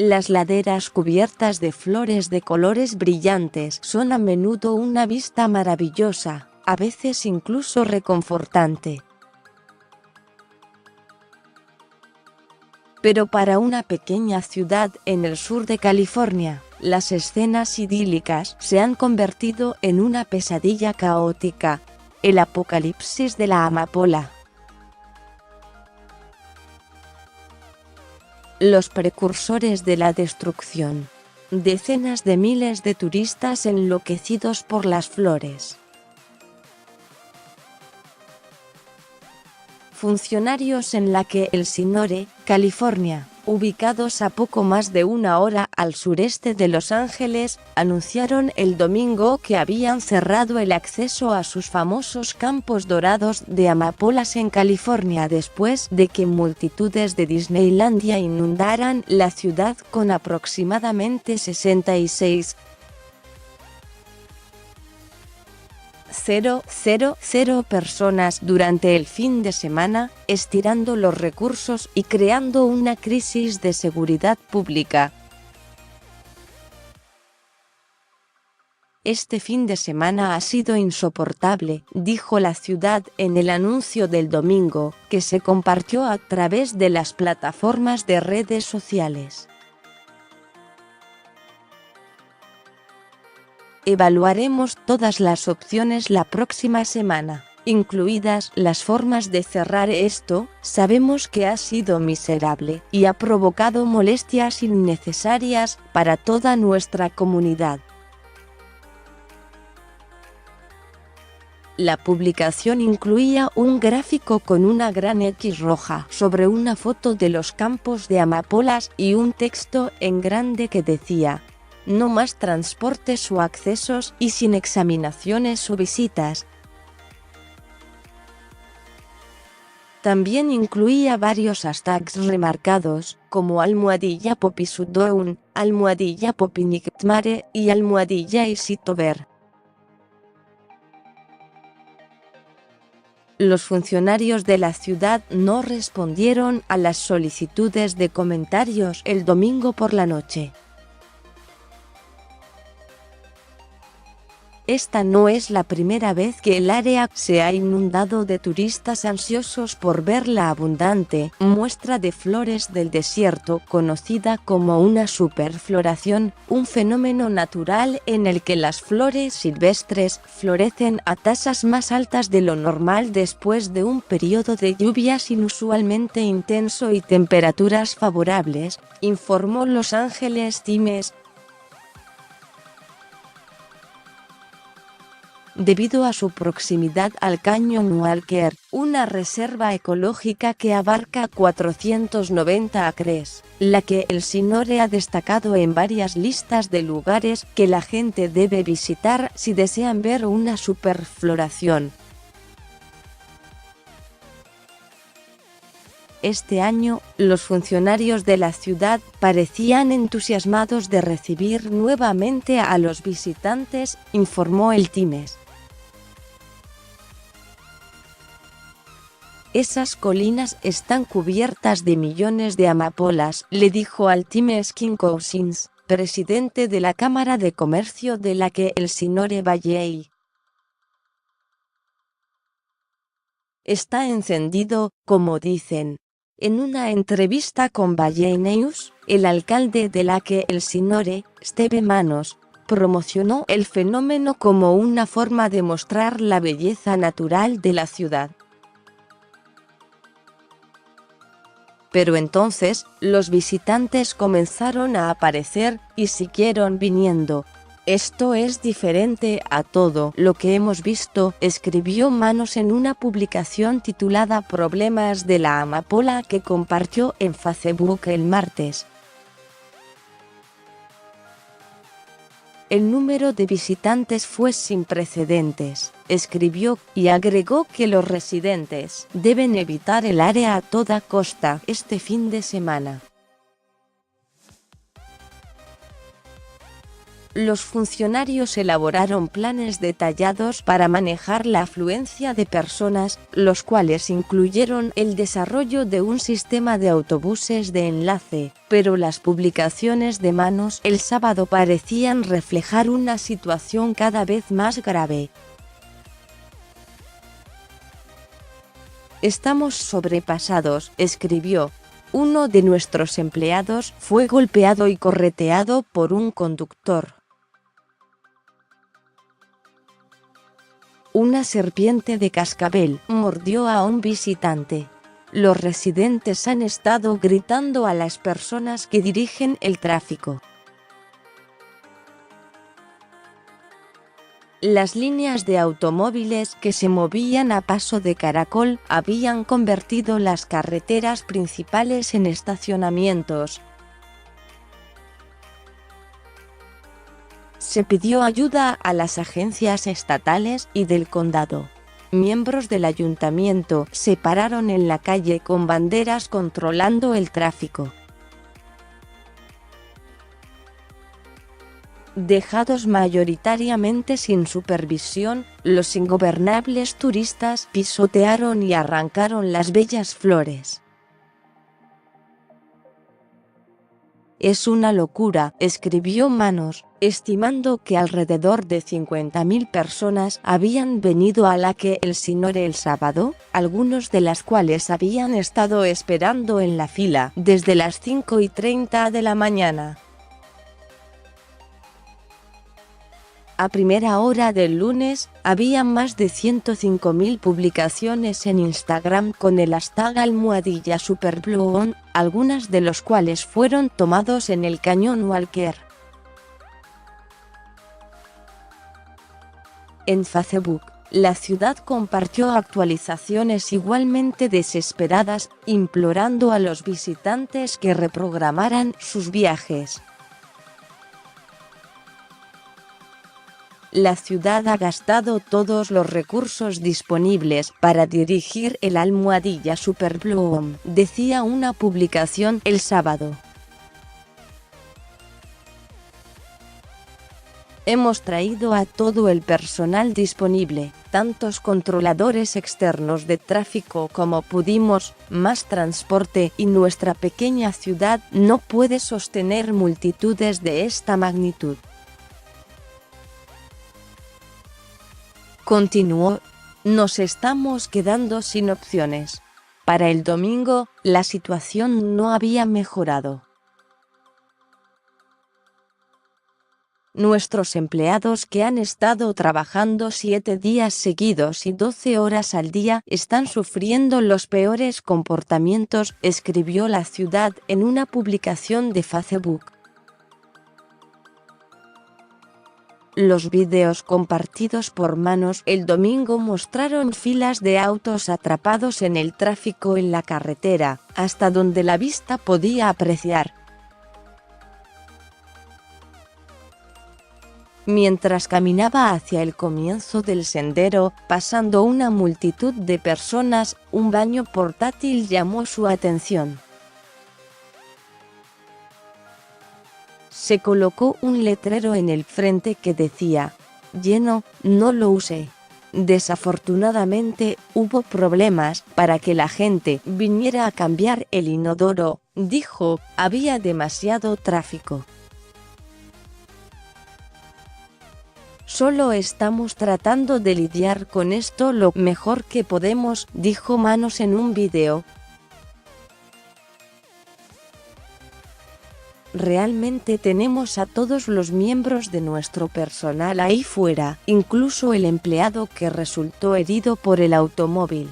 Las laderas cubiertas de flores de colores brillantes son a menudo una vista maravillosa, a veces incluso reconfortante. Pero para una pequeña ciudad en el sur de California, las escenas idílicas se han convertido en una pesadilla caótica, el apocalipsis de la amapola. Los precursores de la destrucción. Decenas de miles de turistas enloquecidos por las flores. Funcionarios en la que Elsinore, California, ubicados a poco más de una hora al sureste de Los Ángeles, anunciaron el domingo que habían cerrado el acceso a sus famosos campos dorados de amapolas en California después de que multitudes de Disneylandia inundaran la ciudad con aproximadamente 66,000 personas durante el fin de semana, estirando los recursos y creando una crisis de seguridad pública. Este fin de semana ha sido insoportable, dijo la ciudad en el anuncio del domingo, que se compartió a través de las plataformas de redes sociales. Evaluaremos todas las opciones la próxima semana, incluidas las formas de cerrar esto. Sabemos que ha sido miserable y ha provocado molestias innecesarias para toda nuestra comunidad. La publicación incluía un gráfico con una gran X roja sobre una foto de los campos de amapolas y un texto en grande que decía: no más transportes o accesos y sin examinaciones o visitas. También incluía varios hashtags remarcados, como #Poppisudown, #Popiniktmare y #Isitover. Los funcionarios de la ciudad no respondieron a las solicitudes de comentarios el domingo por la noche. Esta no es la primera vez que el área se ha inundado de turistas ansiosos por ver la abundante muestra de flores del desierto conocida como una superfloración, un fenómeno natural en el que las flores silvestres florecen a tasas más altas de lo normal después de un periodo de lluvias inusualmente intenso y temperaturas favorables, informó Los Angeles Times. Debido a su proximidad al Cañón Walker, una reserva ecológica que abarca 490 acres, la que Elsinore ha destacado en varias listas de lugares que la gente debe visitar si desean ver una superfloración. Este año, los funcionarios de la ciudad parecían entusiasmados de recibir nuevamente a los visitantes, informó el Times. Esas colinas están cubiertas de millones de amapolas, le dijo al Times Kim Cousins, presidente de la Cámara de Comercio de la que Elsinore Valley. Está encendido, como dicen. En una entrevista con Valley News, el alcalde de la que Elsinore, Steve Manos, promocionó el fenómeno como una forma de mostrar la belleza natural de la ciudad. Pero entonces, los visitantes comenzaron a aparecer, y siguieron viniendo. Esto es diferente a todo lo que hemos visto, escribió Manos en una publicación titulada Problemas de la amapola que compartió en Facebook el martes. El número de visitantes fue sin precedentes, escribió, y agregó que los residentes deben evitar el área a toda costa este fin de semana. Los funcionarios elaboraron planes detallados para manejar la afluencia de personas, los cuales incluyeron el desarrollo de un sistema de autobuses de enlace, pero las publicaciones de Manos el sábado parecían reflejar una situación cada vez más grave. Estamos sobrepasados, escribió. Uno de nuestros empleados fue golpeado y correteado por un conductor. Una serpiente de cascabel mordió a un visitante. Los residentes han estado gritando a las personas que dirigen el tráfico. Las líneas de automóviles que se movían a paso de caracol habían convertido las carreteras principales en estacionamientos. Se pidió ayuda a las agencias estatales y del condado. Miembros del ayuntamiento se pararon en la calle con banderas controlando el tráfico. Dejados mayoritariamente sin supervisión, los ingobernables turistas pisotearon y arrancaron las bellas flores. Es una locura, escribió Manos, estimando que alrededor de 50.000 personas habían venido a la que el Sinore el sábado, algunos de las cuales habían estado esperando en la fila desde las 5:30 de la mañana. A primera hora del lunes, había más de 105.000 publicaciones en Instagram con el hashtag #SuperBlueOn, algunas de los cuales fueron tomados en el Cañón Walker. En Facebook, la ciudad compartió actualizaciones igualmente desesperadas, implorando a los visitantes que reprogramaran sus viajes. La ciudad ha gastado todos los recursos disponibles para dirigir el #SuperBlueOn, decía una publicación el sábado. Hemos traído a todo el personal disponible, tantos controladores externos de tráfico como pudimos, más transporte, y nuestra pequeña ciudad no puede sostener multitudes de esta magnitud. Continuó, nos estamos quedando sin opciones. Para el domingo, la situación no había mejorado. Nuestros empleados que han estado trabajando 7 días seguidos y 12 horas al día están sufriendo los peores comportamientos, escribió la ciudad en una publicación de Facebook. Los vídeos compartidos por Manos el domingo mostraron filas de autos atrapados en el tráfico en la carretera, hasta donde la vista podía apreciar. Mientras caminaba hacia el comienzo del sendero, pasando una multitud de personas, un baño portátil llamó su atención. Se colocó un letrero en el frente que decía, lleno, no lo use. Desafortunadamente, hubo problemas para que la gente viniera a cambiar el inodoro, dijo, había demasiado tráfico. Solo estamos tratando de lidiar con esto lo mejor que podemos, dijo Manos en un video. Realmente tenemos a todos los miembros de nuestro personal ahí fuera, incluso el empleado que resultó herido por el automóvil.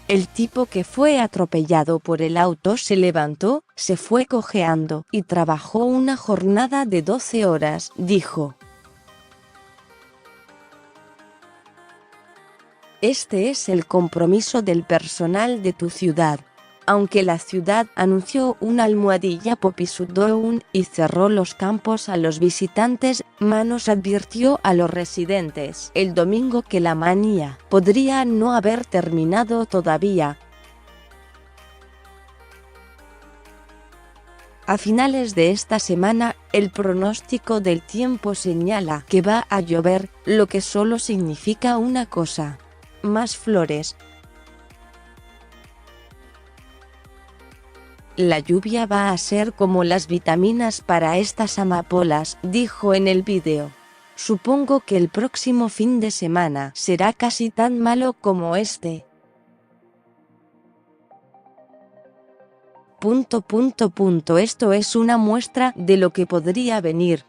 El tipo que fue atropellado por el auto se levantó, se fue cojeando y trabajó una jornada de 12 horas, dijo. Este es el compromiso del personal de tu ciudad. Aunque la ciudad anunció un #Poppisudown y cerró los campos a los visitantes, Manos advirtió a los residentes el domingo que la manía podría no haber terminado todavía. A finales de esta semana, el pronóstico del tiempo señala que va a llover, lo que solo significa una cosa: más flores. La lluvia va a ser como las vitaminas para estas amapolas, dijo en el vídeo. Supongo que el próximo fin de semana será casi tan malo como este. Esto es una muestra de lo que podría venir.